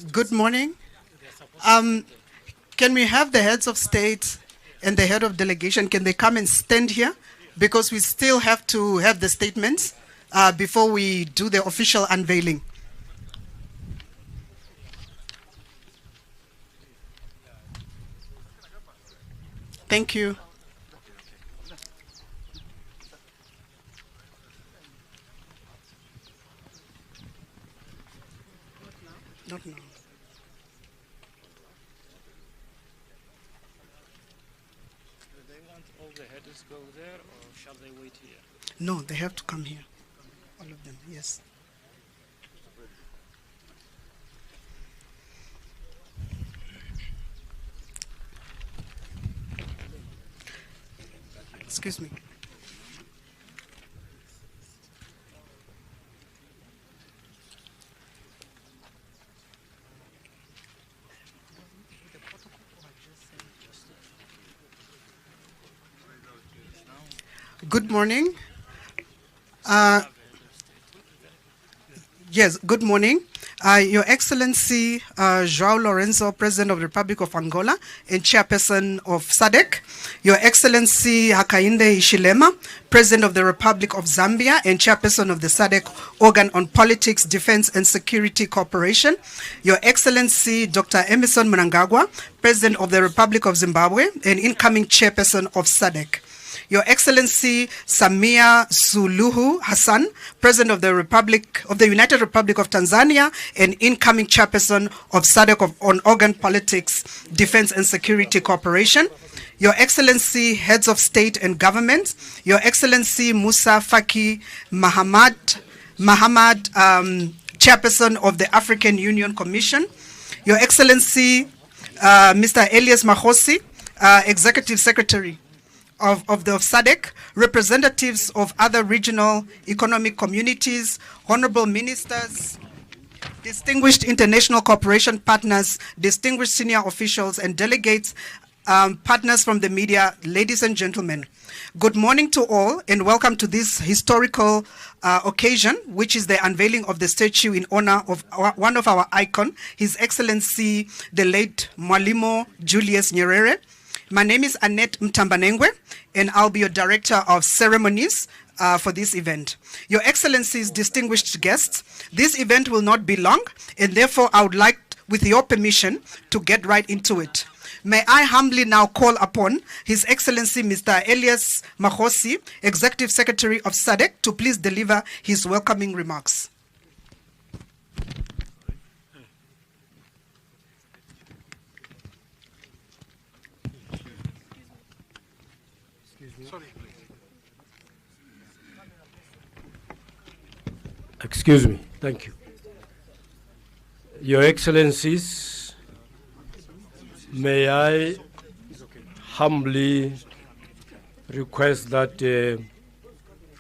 Good morning. Can we have the heads of state and the head of delegation, can they come and stand here? Because we still have to have the statements before we do the official unveiling. Thank you. Not now. Do they want all the headers go there, or shall they wait here? No, they have to come here. All of them, yes. Excuse me. Good morning. Yes, good morning. Your Excellency João Lourenço, President of the Republic of Angola and Chairperson of SADC. Your Excellency Hakainde Hichilema, President of the Republic of Zambia and Chairperson of the SADC Organ on Politics, Defense and Security Cooperation. Your Excellency Dr. Emmerson Mnangagwa, President of the Republic of Zimbabwe and incoming Chairperson of SADC. Your Excellency Samia Suluhu Hassan, President of the United Republic of Tanzania and incoming Chairperson of SADC on Organ Politics, Defense and Security Cooperation. Your Excellency, Heads of State and Government, Your Excellency Musa Faki Mahamad, Chairperson of the African Union Commission, Your Excellency Mr. Elias Mahosi, Executive Secretary of SADC, representatives of other regional economic communities, honorable ministers, distinguished international cooperation partners, distinguished senior officials and delegates, partners from the media, ladies and gentlemen. Good morning to all and welcome to this historical occasion, which is the unveiling of the statue in honor of one of our icons, His Excellency the late Mwlimu Julius Nyerere. My name is Annette Mtambanengwe, and I'll be your Director of Ceremonies for this event. Your Excellencies, distinguished guests, this event will not be long, and therefore I would like, with your permission, to get right into it. May I humbly now call upon His Excellency Mr. Elias Mahosi, Executive Secretary of SADC, to please deliver his welcoming remarks. Excuse me. Thank you. Your Excellencies, may I humbly request that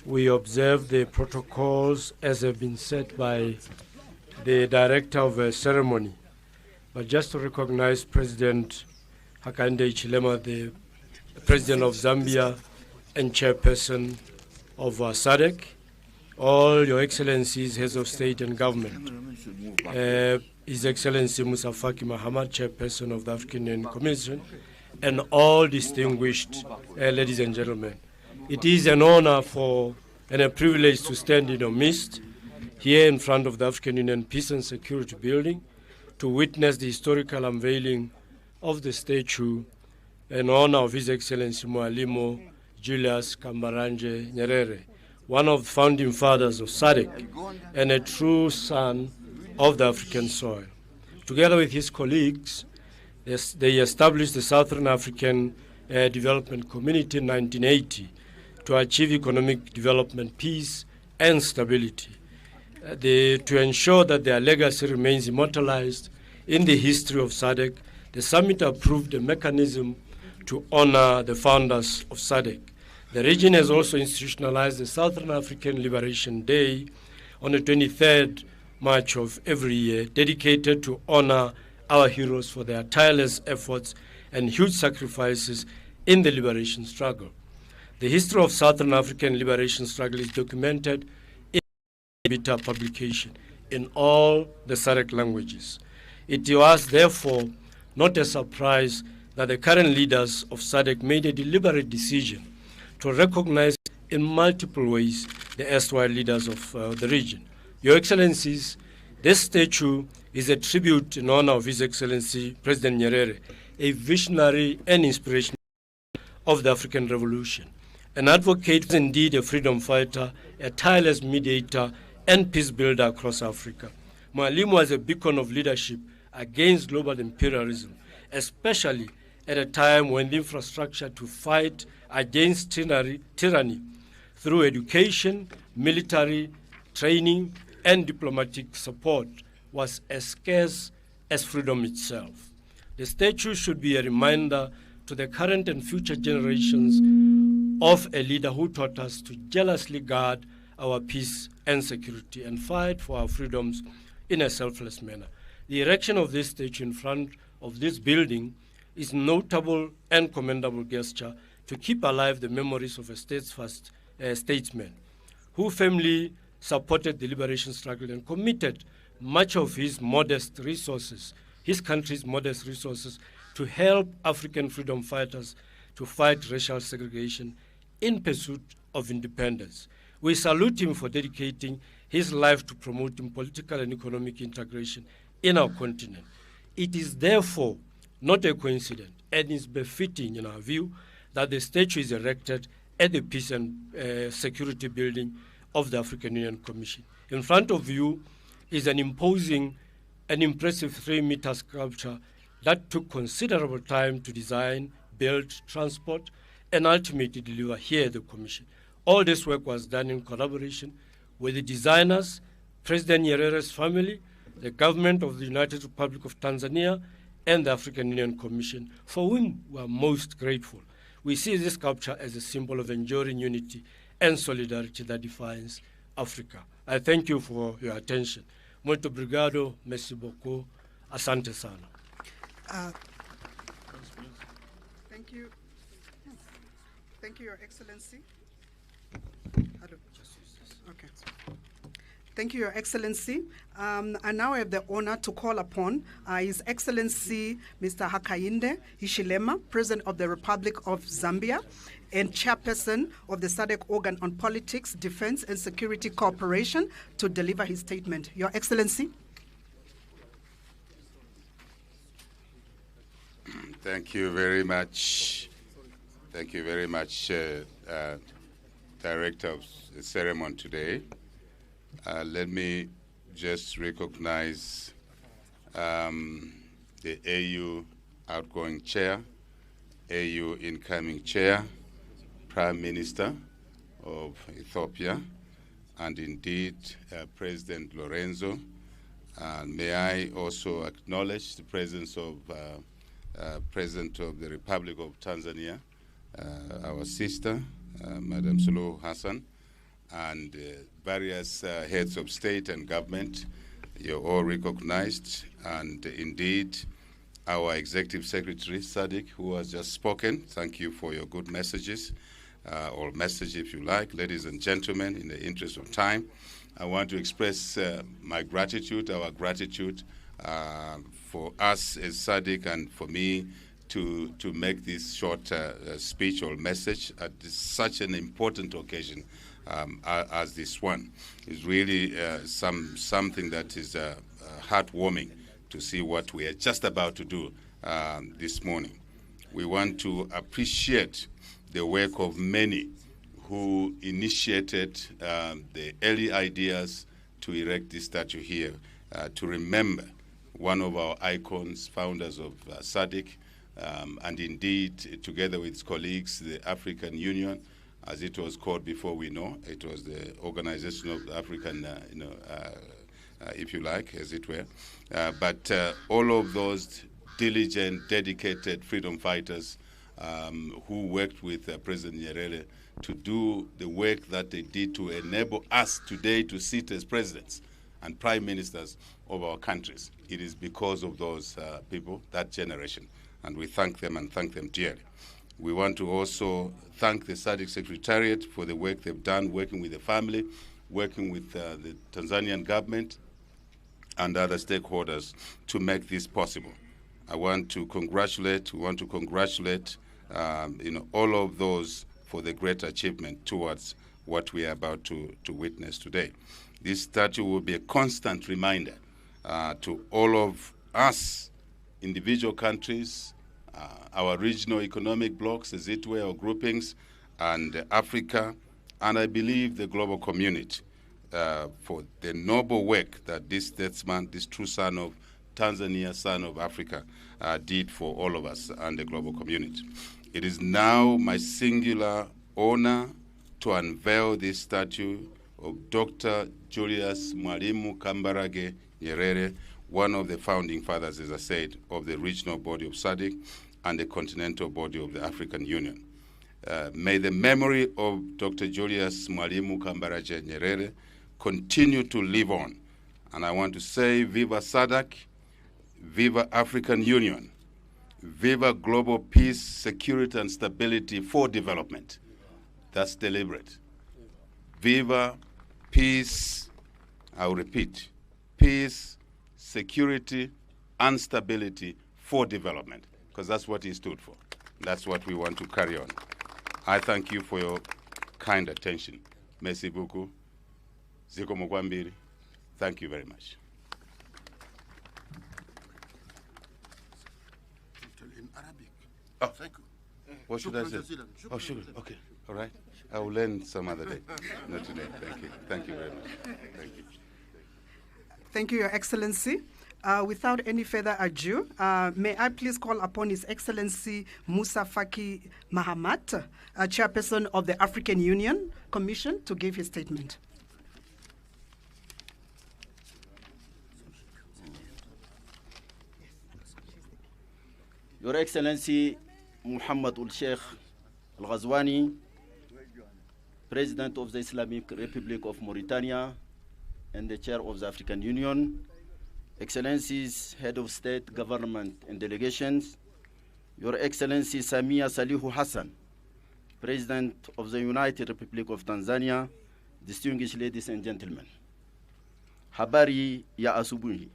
we observe the protocols as have been set by the Director of Ceremony. But just to recognize President Hakainde Hichilema, the President of Zambia and Chairperson of SADC, all Your Excellencies, Heads of State and Government, His Excellency Musa Faki Mahamad, Chairperson of the African Union Commission, and all distinguished ladies and gentlemen. It is an honor and a privilege to stand in your midst here in front of the African Union Peace and Security Building to witness the historical unveiling of the statue in honor of His Excellency Mwlimu Julius Kambaranje Nyerere, one of the founding fathers of SADC and a true son of the African soil. Together with his colleagues, they established the Southern African Development Community in 1980 to achieve economic development, peace, and stability. To ensure that their legacy remains immortalized in the history of SADC, the summit approved a mechanism to honor the founders of SADC. The region has also institutionalized the Southern African Liberation Day on the 23rd March of every year, dedicated to honor our heroes for their tireless efforts and huge sacrifices in the liberation struggle. The history of Southern African liberation struggle is documented in the publication in all the SADC languages. It was therefore not a surprise that the current leaders of SADC made a deliberate decision to recognize in multiple ways the erstwhile leaders of the region. Your Excellencies, this statue is a tribute in honor of His Excellency President Nyerere, a visionary and inspirational of the African Revolution. An advocate, indeed a freedom fighter, a tireless mediator, and peace builder across Africa. Mwlimu was a beacon of leadership against global imperialism, especially at a time when the infrastructure to fight against tyranny through education, military training, and diplomatic support was as scarce as freedom itself. The statue should be a reminder to the current and future generations of a leader who taught us to jealously guard our peace and security and fight for our freedoms in a selfless manner. The erection of this statue in front of this building is notable and commendable gesture to keep alive the memories of a steadfast statesman who firmly supported the liberation struggle and committed much of his modest resources, his country's modest resources, to help African freedom fighters to fight racial segregation in pursuit of independence. We salute him for dedicating his life to promoting political and economic integration in our continent. It is therefore not a coincidence and is befitting, in our view, that the statue is erected at the Peace and Security Building of the African Union Commission. In front of you is an imposing and impressive 3-meter sculpture that took considerable time to design, build, transport, and ultimately deliver here at the Commission. All this work was done in collaboration with the designers, President Nyerere's family, the government of the United Republic of Tanzania, and the African Union Commission, for whom we are most grateful. We see this sculpture as a symbol of enduring unity and solidarity that defines Africa. I thank you for your attention. Muito obrigado, merci beaucoup, asante sana. Thank you. Thank you, Your Excellency. Hello. Okay. Thank you, Your Excellency. I now have the honor to call upon His Excellency Mr. Hakainde Hichilema, President of the Republic of Zambia and Chairperson of the SADC Organ on Politics, Defense and Security Cooperation, to deliver his statement. Your Excellency. Thank you very much. Thank you very much, Director of the ceremony today. Let me just recognize the AU outgoing chair, AU incoming chair, Prime Minister of Ethiopia, and indeed President Lorenzo. And may I also acknowledge the presence of President of the Republic of Tanzania, our sister, Madam Suluhu Hassan, and various heads of state and government. You're all recognized, and indeed our Executive Secretary, Sadiq, who has just spoken. Thank you for your good messages, or message if you like. Ladies and gentlemen, in the interest of time, I want to express my gratitude, our gratitude for us as Sadiq and for me to make this short speech or message at such an important occasion as this one. It's really something that is heartwarming to see what we are just about to do this morning. We want to appreciate the work of many who initiated the early ideas to erect this statue here, to remember one of our icons, founders of SADC, and indeed, together with its colleagues, the African Union, as it was called before we know. It was the Organization of the African, if you like, as it were. But all of those diligent, dedicated freedom fighters who worked with President Nyerere to do the work that they did to enable us today to sit as presidents and prime ministers of our countries. It is because of those people, that generation, and we thank them and thank them dearly. We want to also thank the SADC Secretariat for the work they've done, working with the family, working with the Tanzanian government, and other stakeholders to make this possible. We want to congratulate all of those for the great achievement towards what we are about to witness today. This statue will be a constant reminder to all of us, individual countries, our regional economic blocs, as it were, or groupings, and Africa, and I believe the global community, for the noble work that this statesman, this true son of Tanzania, son of Africa, did for all of us and the global community. It is now my singular honor to unveil this statue of Dr. Julius Mwlimu Kambarage Nyerere, one of the founding fathers, as I said, of the regional body of SADC and the continental body of the African Union. May the memory of Dr. Julius Mwlimu Kambarage Nyerere continue to live on. And I want to say, Viva SADC, Viva African Union, Viva global peace, security, and stability for development. That's deliberate. Viva peace, I'll repeat, peace, security, and stability for development, because that's what he stood for. That's what we want to carry on. I thank you for your kind attention. Merci beaucoup. Ziko Mugwambiri. Thank you very much. In Arabic. Oh, Thank you. what should I say? Oh, sugar. Okay, all right. I will learn some other day. Not today. Thank you. Thank you very much. Thank you. Thank you, Your Excellency. Without any further ado, may I please call upon His Excellency Musa Faki Mahamat, Chairperson of the African Union Commission, to give his statement. Your Excellency Muhammad Ul-Sheikh Al-Ghazwani, President of the Islamic Republic of Mauritania and the Chair of the African Union, Excellencies, Head of State, Government and Delegations, Your Excellency Samia Salihu Hassan, President of the United Republic of Tanzania, distinguished ladies and gentlemen. Habari ya asubuhi.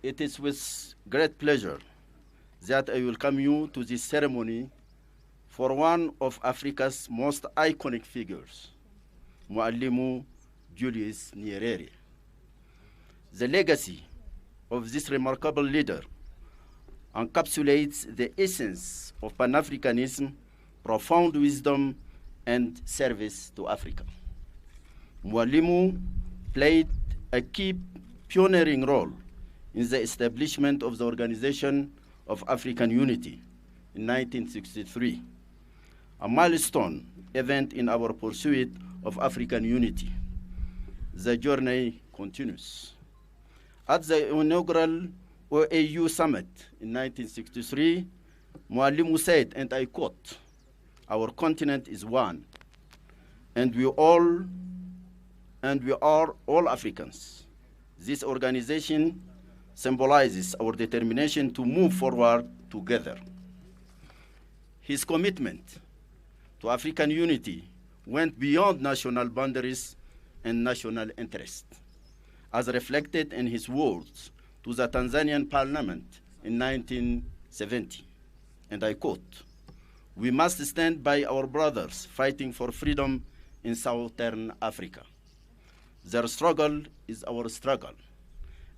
It is with great pleasure that I welcome you to this ceremony for one of Africa's most iconic figures, Mwlimu Julius Nyerere. The legacy of this remarkable leader encapsulates the essence of Pan-Africanism, profound wisdom, and service to Africa. Mwlimu played a key pioneering role in the establishment of the Organization of African Unity in 1963, a milestone event in our pursuit of African unity. The journey continues. At the inaugural OAU summit in 1963, Mwlimu said, and I quote, "Our continent is one, and we are all Africans. This organization symbolizes our determination to move forward together." His commitment to African unity went beyond national boundaries and national interest, as reflected in his words to the Tanzanian parliament in 1970. And I quote, "We must stand by our brothers fighting for freedom in Southern Africa. Their struggle is our struggle,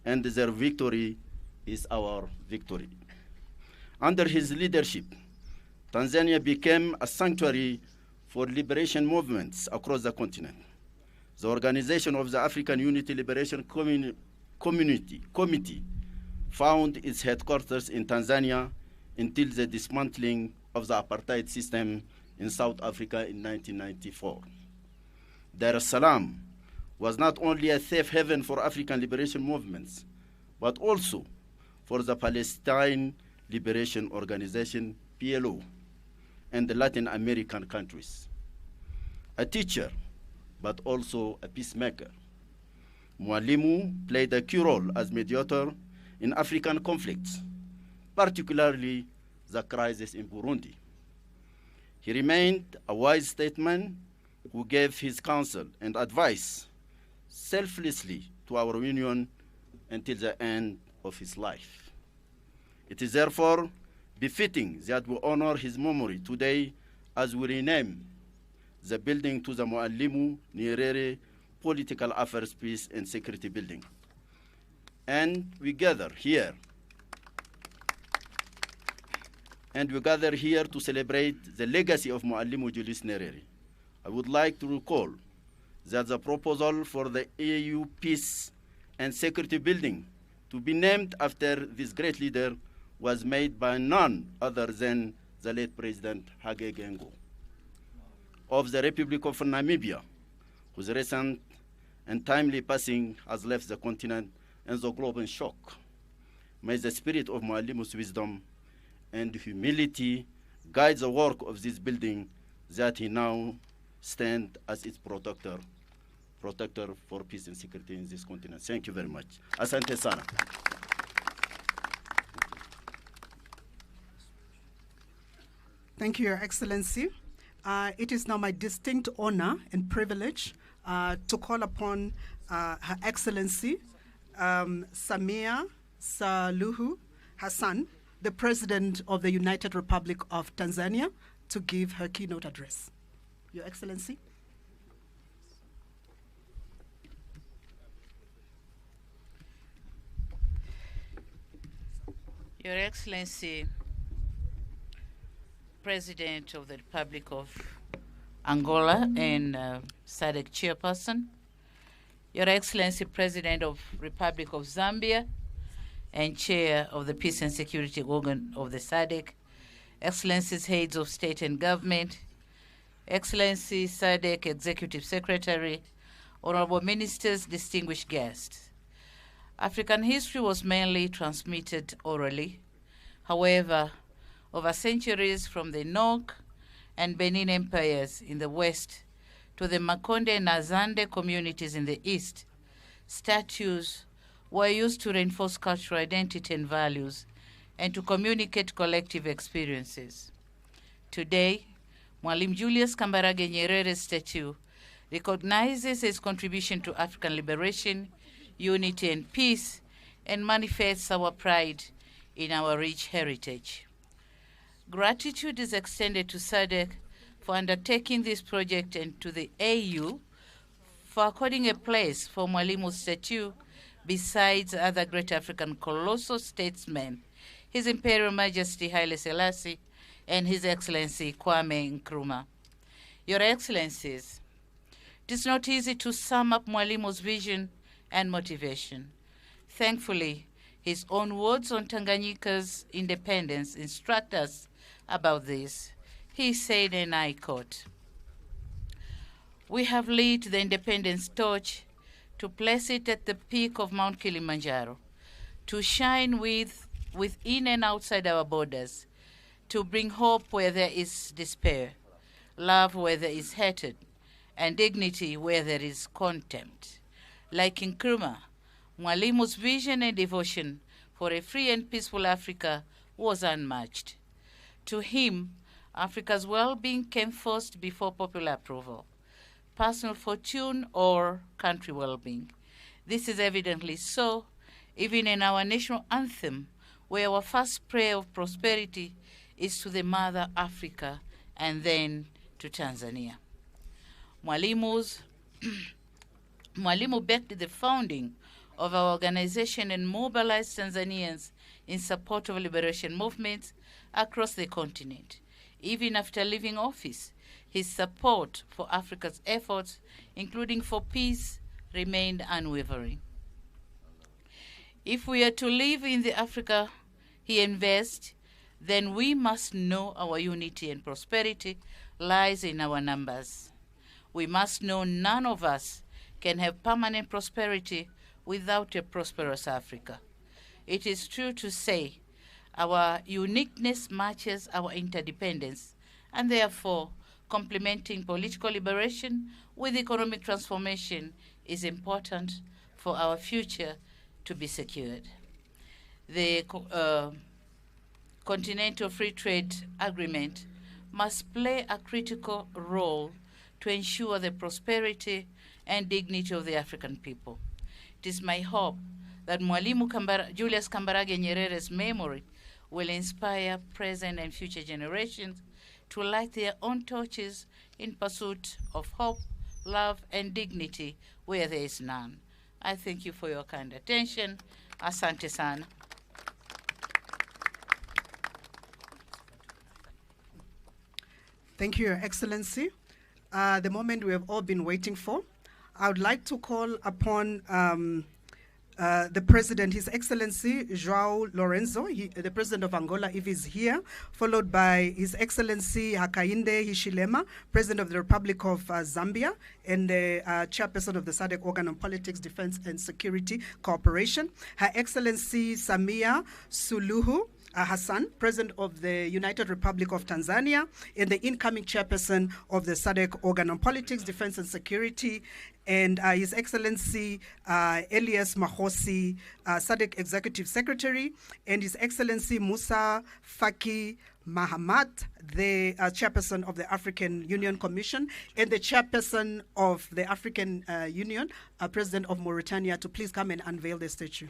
and their victory is our victory." Under his leadership, Tanzania became a sanctuary for liberation movements across the continent. The organization of the African Unity Liberation Committee found its headquarters in Tanzania until the dismantling of the apartheid system in South Africa in 1994. Dar es Salaam was not only a safe haven for African liberation movements, but also for the Palestine Liberation Organization, PLO, and the Latin American countries. A teacher, but also a peacemaker, Mwlimu played a key role as mediator in African conflicts, particularly the crisis in Burundi. He remained a wise statesman who gave his counsel and advice selflessly to our union until the end of his life. It is therefore befitting that we honor his memory today as we rename the building to the Mwlimu Nyerere Political Affairs, Peace and Security Building. And we gather here to celebrate the legacy of Mwlimu Julius Nyerere. I would like to recall that the proposal for the AU Peace and Security Building to be named after this great leader was made by none other than the late President Hage Geingob of the Republic of Namibia, whose recent and timely passing has left the continent and the globe in shock. May the spirit of Mwlimu's wisdom and humility guide the work of this building that he now stands as its protector for peace and security in this continent. Thank you very much. Asante sana. Thank you, Your Excellency. It is now my distinct honor and privilege to call upon Her Excellency Samia Suluhu Hassan, the President of the United Republic of Tanzania, to give her keynote address. Your Excellency. Your Excellency, President of the Republic of Angola and SADC Chairperson, Your Excellency, President of Republic of Zambia and Chair of the Peace and Security Organ of the SADC, Excellencies, Heads of State and Government, Excellency SADC Executive Secretary, Honorable Ministers, distinguished guests. African history was mainly transmitted orally. However, over centuries from the Nok and Benin empires in the west to the Makonde and Azande communities in the east, statues were used to reinforce cultural identity and values and to communicate collective experiences. Today, Mwalimu Julius Kambarage Nyerere's statue recognizes his contribution to African liberation, unity and peace, and manifests our pride in our rich heritage. Gratitude is extended to SADC for undertaking this project and to the AU for according a place for Mwalimu's statue besides other great African colossal statesmen, His Imperial Majesty Haile Selassie and His Excellency Kwame Nkrumah. Your Excellencies, it is not easy to sum up Mwalimu's vision and motivation. Thankfully, his own words on Tanganyika's independence instruct us about this. He said, and I quote, "We have lit the independence torch to place it at the peak of Mount Kilimanjaro, to shine within and outside our borders, to bring hope where there is despair, love where there is hatred, and dignity where there is contempt." Like Nkrumah, Mwalimu's vision and devotion for a free and peaceful Africa was unmatched. To him, Africa's well-being came first before popular approval, personal fortune or country well-being. This is evidently so, even in our national anthem, where our first prayer of prosperity is to the mother Africa and then to Tanzania. Mwalimu backed the founding of our organization and mobilized Tanzanians in support of liberation movements across the continent. Even after leaving office, his support for Africa's efforts, including for peace, remained unwavering. If we are to live in the Africa he invests, then we must know our unity and prosperity lies in our numbers. We must know none of us can have permanent prosperity without a prosperous Africa. It is true to say our uniqueness matches our interdependence, and therefore complementing political liberation with economic transformation is important for our future to be secured. The Continental Free Trade Agreement must play a critical role to ensure the prosperity and dignity of the African people. It is my hope that Mwlimu Julius Kambarage Nyerere's memory will inspire present and future generations to light their own torches in pursuit of hope, love, and dignity where there is none. I thank you for your kind attention. Asante sana. Thank you, Your Excellency. The moment we have all been waiting for. I would like to call upon the President, His Excellency João Lorenzo, the President of Angola, if he's here, followed by His Excellency Hakainde Hichilema, President of the Republic of Zambia, and the Chairperson of the SADC Organ on Politics, Defense and Security Cooperation, Her Excellency Samia Suluhu Hassan, President of the United Republic of Tanzania, and the incoming Chairperson of the SADC Organ on Politics, Defense and Security, and His Excellency Elias Mahosi, SADC Executive Secretary, and His Excellency Musa Faki Mahamat, the Chairperson of the African Union Commission, and the Chairperson of the African Union, President of Mauritania, to please come and unveil the statue.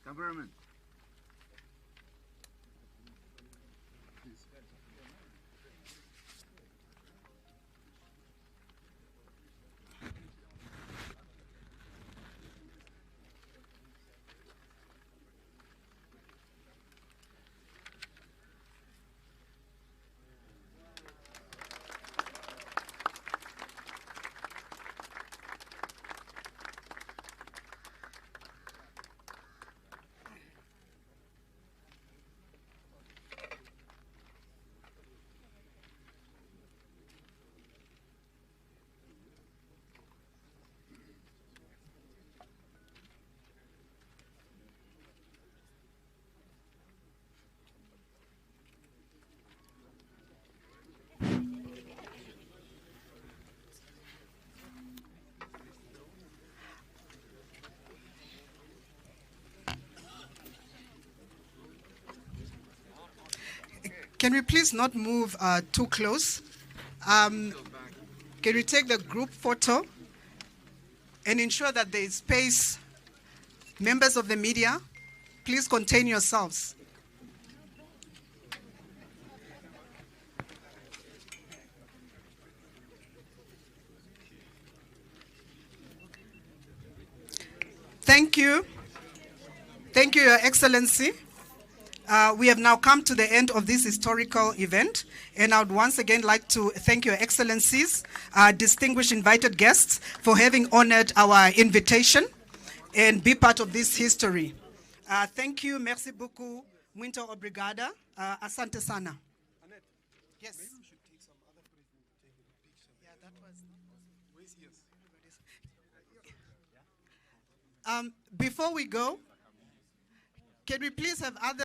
Cameraman. Can we please not move too close? Can we take the group photo and ensure that there is space? Members of the media, please contain yourselves. Thank you. Thank you, Your Excellency. We have now come to the end of this historical event, and I would once again like to thank Your Excellencies, distinguished invited guests, for having honored our invitation and be part of this history. Thank you, merci beaucoup, muito obrigada, asante sana. Yes. Maybe we should take some other president to take a picture. Yeah, that was. Before we go, can we please have other